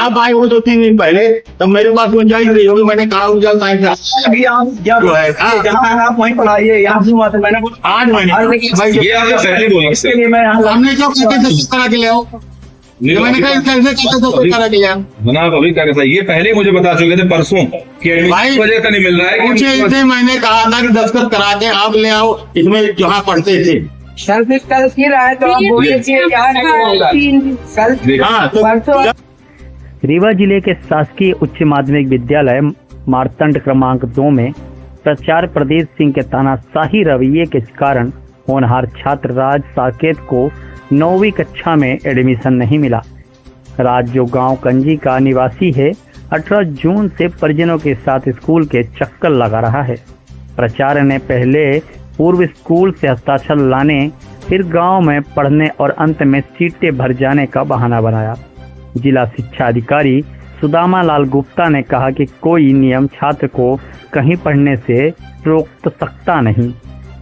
आप आए हो 2-3 दिन पहले, तब मेरे पास गुंजाइश नहीं होगी, मैंने कहा उज्जवल साइंस अभी आप क्या जहाँ आप वहीं पढ़ाइए, यहाँ क्यों आते? मैंने कुछ आज मैंने ये आपने पहले बोला इसके लिए मैं यहाँ हमने क्यों कहते थे करा के ले आओ, मैंने कहा कैसे कहते थे करा के ले आओ जनाब अभी क्या कहता है, ये पहले मुझे बता चुके थे परसों कि भाई, एडमिशन वजह से नहीं मिल रहा है मुझे कि इसे मैंने कहा था कि दस्तखत करा के आप ले आओ, इसमें जहाँ पढ़ते थे। सर्विस कल की रहा है तो आप बोलिए कि यहाँ नहीं होगा कल। हाँ तो परसों रीवा जिले के शासकीय उच्च माध्यमिक विद्यालय मारतंड क्रमांक 2 में प्राचार्य प्रदीप सिंह के तानाशाही रवैये के कारण होनहार छात्र राज साकेत को 9वीं कक्षा में एडमिशन नहीं मिला। राज जो गांव कंजी का निवासी है, 18 जून से परिजनों के साथ स्कूल के चक्कर लगा रहा है। प्राचार्य ने पहले पूर्व स्कूल से हस्ताक्षर लाने, फिर गांव में पढ़ने और अंत में सीटें भर जाने का बहाना बनाया। जिला शिक्षा अधिकारी सुदामा लाल गुप्ता ने कहा कि कोई नियम छात्र को कहीं पढ़ने से रोक तो सकता नहीं।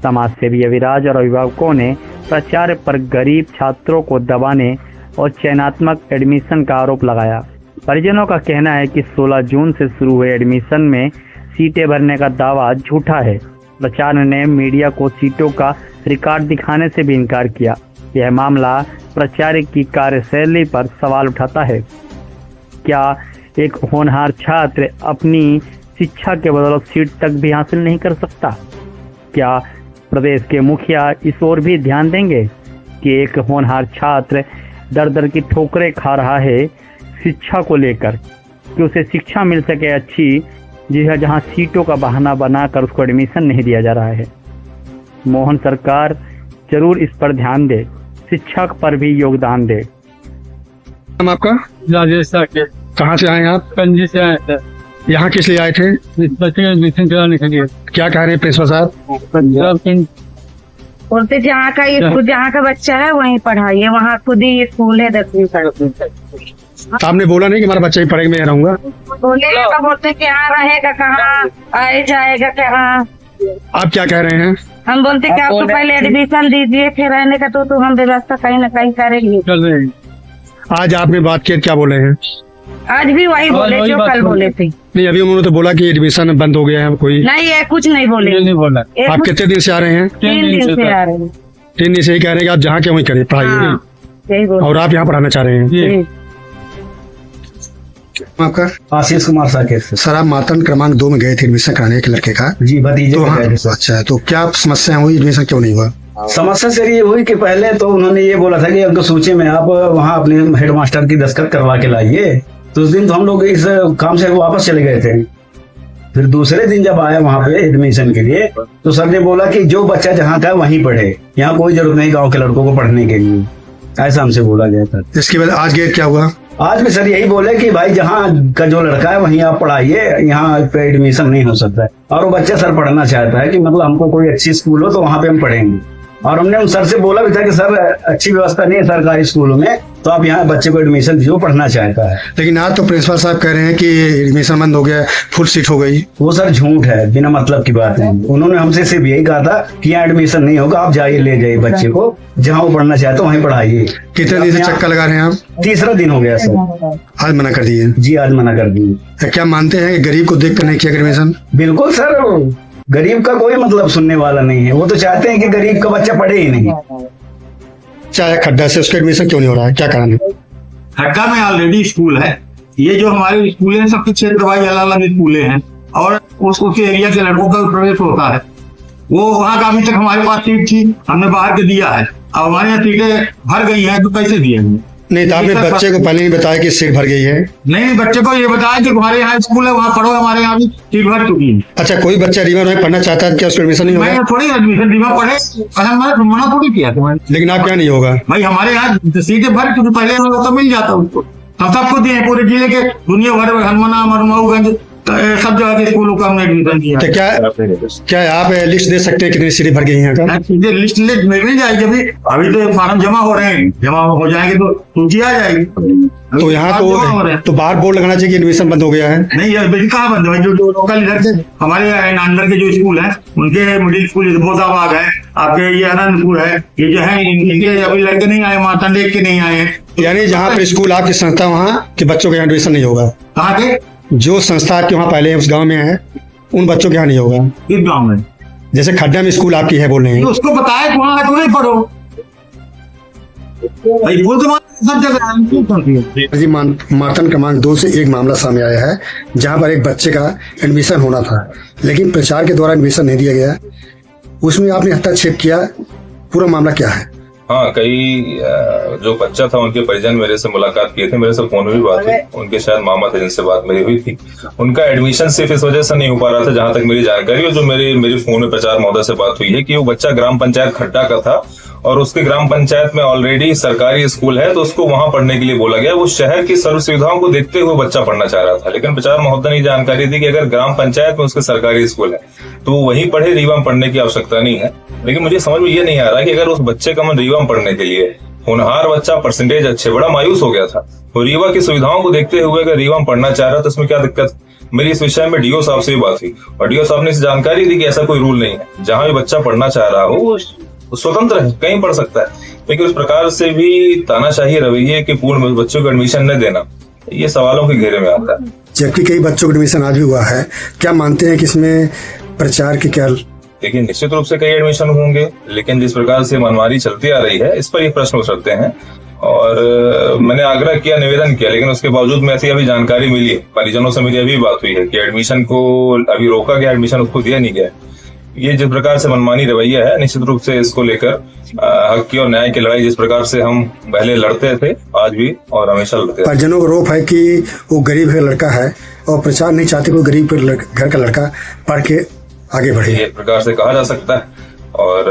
समाज सेवी अविराज और अभिभावकों ने प्राचार्य पर गरीब छात्रों को दबाने और चयनात्मक एडमिशन का आरोप लगाया। परिजनों का कहना है कि 16 जून से शुरू हुए एडमिशन में सीटें भरने का दावा झूठा है। प्राचार्य ने मीडिया को सीटों का रिकॉर्ड दिखाने से भी इनकार किया। यह मामला प्राचार्य की कार्यशैली पर सवाल उठाता है। क्या एक होनहार छात्र अपनी शिक्षा के बदौलत सीट तक भी हासिल नहीं कर सकता? क्या प्रदेश के मुखिया इस ओर भी ध्यान देंगे कि एक होनहार छात्र दर दर की ठोकरें खा रहा है शिक्षा को लेकर, कि उसे शिक्षा मिल सके अच्छी, जहां सीटों का बहाना बनाकर उसको एडमिशन नहीं दिया जा रहा है। मोहन सरकार जरूर इस पर ध्यान दे, शिक्षा पर भी योगदान दे। नाम आपका? राजेश साकेत। कहाँ से आए आप? कंजी से आए थे यहाँ किस लिए आए थे? इस बच्चे का एडमिशन कराने के लिए। क्या कह रहे हैं प्रिंसिपल साहब? बोलते जहाँ का स्कूल, जहाँ का बच्चा है वहीं पढ़ाइए, वहाँ खुद ही स्कूल है 10वीं तक। आपने बोला नहीं कि हमारा बच्चा ही पढ़ेगा, मैं रहूंगा? बोलते कि यहाँ रहेगा कहाँ, आए जाएगा कहाँ। आप क्या कह रहे हैं? हम बोलते कि आपको पहले एडमिशन दीजिए, फिर रहने का तो हम व्यवस्था कहीं न कहीं करेंगे। चल रहे हैं। आज आपने बात की, क्या बोले हैं? आज भी वही बोले जो कल बोले थे। नहीं, अभी उन्होंने तो बोला कि एडमिशन बंद हो गया है कोई। नहीं, ये कुछ नहीं बोले। ये नहीं बोला। आप कितने दिन से आ रहे हैं? 3 दिन से आ रहे हैं। 3 दिन से ही कह रहे हैं कि आप जहाँ के वहीं करें पढ़ाई, यही बोले। और आप यहाँ पढ़ाना चाह रहे हैं? जी। आपका? आशीष कुमार साकेत। सर, आप मातंड क्रमांक 2 में गए थे एडमिशन कराने एक लड़के का। जी, भतीजे तो को गए थे सर। अच्छा, तो क्या समस्या हुई, एडमिशन क्यों नहीं हुआ? समस्या सर ये हुई कि पहले तो उन्होंने ये बोला था कि अगर सूची में आप वहाँ अपने हेडमास्टर की दस्तखत करवा के लाइए, तो उस दिन तो हम लोग इस काम से वापस चले गए थे। फिर दूसरे दिन जब आया वहाँ पे एडमिशन के लिए, तो सर ने बोला कि जो बच्चा जहाँ का है वहीं पढ़े, यहाँ कोई जरूरत नहीं गाँव के लड़कों को पढ़ने के लिए, ऐसा हमसे बोला गया था। इसके बाद आज गेट क्या हुआ? आज भी सर यही बोले कि भाई जहाँ का जो लड़का है वहीं आप पढ़ाइए, यहाँ पे एडमिशन नहीं हो सकता है। और वो बच्चा सर पढ़ना चाहता है कि मतलब हमको कोई अच्छी स्कूल हो तो वहाँ पे हम पढ़ेंगे। और हमने उन सर से बोला भी था कि सर अच्छी व्यवस्था नहीं है सरकारी स्कूलों में, तो आप यहाँ बच्चे को एडमिशन दीजिए, पढ़ना चाहता है। लेकिन आज तो प्रिंसिपल साहब कह रहे हैं कि एडमिशन बंद हो गया, फुल सीट हो गई। वो सर झूठ है, बिना मतलब की बात है। उन्होंने हमसे सिर्फ यही कहा था कि यहाँ एडमिशन नहीं होगा, आप जाइए ले जाइए बच्चे को, जहाँ वो पढ़ना चाहते हो वहीं पढ़ाइए। कितने दिन से चक्कर लगा रहे हैं आप? तीसरा दिन हो गया सर। आज मना कर दिए? जी, आज मना कर दिए। क्या मानते हैं कि गरीब को देख कर नहीं किया एडमिशन? बिल्कुल सर, गरीब का कोई मतलब सुनने वाला नहीं है। वो तो चाहते हैं कि गरीब का बच्चा पढ़े ही नहीं। चाहे खड्डा से उसका एडमिशन क्यों नहीं हो रहा है, क्या कारण है? खड्डा में ऑलरेडी स्कूल है। ये जो हमारे स्कूल है सबके क्षेत्र वाइज अलग अलग स्कूलें हैं, और उसके एरिया के लड़कों का प्रवेश होता है। वो वहाँ का अभी तक हमारे पास सीट थी, हमने बाहर के दिया है। अब हमारे यहाँ सीटें भर गई है, तो कैसे दिए? नहीं, तो आपने बच्चे को पहले नहीं बताया कि सीट भर गई है? नहीं, बच्चे को ये बताया कि हमारे यहाँ स्कूल है, वहाँ पढ़ो, हमारे यहाँ भी सीट भर चुकी है। अच्छा, कोई बच्चा रीवा में पढ़ना चाहता है, क्या उसको एडमिशन नहीं होगा? मैं थोड़ी एडमिशन रीवा पढ़े, मैंने मना थोड़ी किया था। लेकिन आप क्या नहीं होगा? भाई हमारे यहाँ सीटें भर चुकी, पहले तो मिल जाता उसको। हम सबको दिए पूरे जिले के, दुनिया भर में, हनुमाना, मरमाऊगंज, सब जगह के स्कूलों का हमने एडमिशन दिया। तो क्या आप लिस्ट दे सकते हैं कितनी सीटें भर गई हैं? लिस्ट मिल जाएगी। अभी तो फार्म जमा हो रहे हैं, जमा हो जाएंगे तो सूची आ जाएगी। तो यहाँ तो बाहर बोर्ड लगाना चाहिए कि एडमिशन बंद हो गया है। नहीं, कहाँ बंद हुआ? जो लोकल इधर के हमारे अंदर के जो स्कूल है, उनके मिडिल स्कूल बोधाबाग है, आपके ये अनंतपुर है, ये जो है इनके अभी लड़के नहीं आए, मातंड के नहीं आए हैं, यानी जहाँ पर स्कूल आपकी संस्था वहाँ के बच्चों का एडमिशन नहीं होगा। कहाँ के? जो संस्था आपके वहाँ पहले उस गांव में है उन बच्चों के यहाँ नहीं होगा। किस गाँव में? जैसे खड्डा में स्कूल आपकी है बोल रहे हैं। उसको बताया कि वहाँ तुम नहीं पढ़ो भाई, बोल तो सब जगह जी मार्तंड क्रमांक 2 से एक मामला सामने आया है जहाँ पर एक बच्चे का एडमिशन होना था लेकिन प्रचार के द्वारा एडमिशन नहीं दिया गया। उसमें आपने हस्तक्षेप किया, पूरा मामला क्या है? हाँ, कई जो बच्चा था उनके परिजन मेरे से मुलाकात किए थे, मेरे से फोन में भी बात हुई। उनके शायद मामा थे जिनसे बात मेरी हुई थी। उनका एडमिशन सिर्फ इस वजह से नहीं हो पा रहा था, जहां तक मेरी जानकारी और जो मेरी फोन में प्रचार महोदय से बात हुई है, कि वो बच्चा ग्राम पंचायत खड्डा का था और उसके ग्राम पंचायत में ऑलरेडी सरकारी स्कूल है, तो उसको वहां पढ़ने के लिए बोला गया। वो शहर की सर्व सुविधाओं को देखते हुए बच्चा पढ़ना चाह रहा था, लेकिन प्रचार महोदय ने जानकारी दी कि अगर ग्राम पंचायत में उसके सरकारी स्कूल है तो वो वहीं पढ़े, रीवा में पढ़ने की आवश्यकता नहीं है। लेकिन मुझे समझ में ये नहीं आ रहा कि अगर उस बच्चे का मन रीवा में पढ़ने के लिए, होनहार बच्चा, परसेंटेज अच्छे, बड़ा मायूस हो गया था, वो रीवा की सुविधाओं को देखते हुए अगर रीवा में पढ़ना चाह रहा तो इसमें क्या दिक्कत? मेरी इस विषय में डीओ साहब से भी बात हुई और डीओ साहब ने इस जानकारी दी कि ऐसा कोई रूल नहीं है, जहां भी बच्चा पढ़ना चाह रहा हो वो स्वतंत्र है, कहीं पढ़ सकता है। लेकिन उस प्रकार से भी तानाशाही रवैये के पूर्ण बच्चों को एडमिशन न देना, ये सवालों के घेरे में आता है। जबकि कई बच्चों का एडमिशन आज भी हुआ है, क्या मानते हैं कि इसमें प्रचार की क्या? देखिए, निश्चित रूप से कई एडमिशन होंगे, लेकिन जिस प्रकार से मनमानी चलती आ रही है इस पर ये प्रश्न उठ सकते हैं। और मैंने आग्रह किया, निवेदन किया, लेकिन उसके बावजूद में ऐसी अभी जानकारी मिली है, परिजनों से मेरी अभी बात हुई है कि एडमिशन को अभी रोका गया, एडमिशन उसको दिया नहीं गया। ये जिस प्रकार से मनमानी रवैया है, निश्चित रूप से इसको लेकर हक की और न्याय की लड़ाई जिस प्रकार से हम पहले लड़ते थे, आज भी और हमेशा लड़ते हैं। परिजनों को रोप है कि वो गरीब का लड़का है और प्रचार नहीं चाहते कोई गरीब घर का लड़का पढ़ के आगे बढ़े। एक प्रकार से कहा जा सकता है। और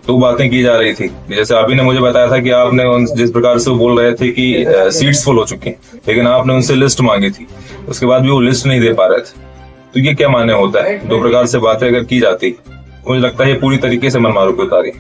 दो बातें की जा रही थी, जैसे आप ही ने मुझे बताया था कि आपने जिस प्रकार से वो बोल रहे थे कि सीट्स फुल हो चुकी हैं, लेकिन आपने उनसे लिस्ट मांगी थी, उसके बाद भी वो लिस्ट नहीं दे पा रहे थे। तो ये क्या माने होता है? दो प्रकार से बातें अगर की जाती, मुझे लगता है ये पूरी तरीके से मनमारू की उतारी।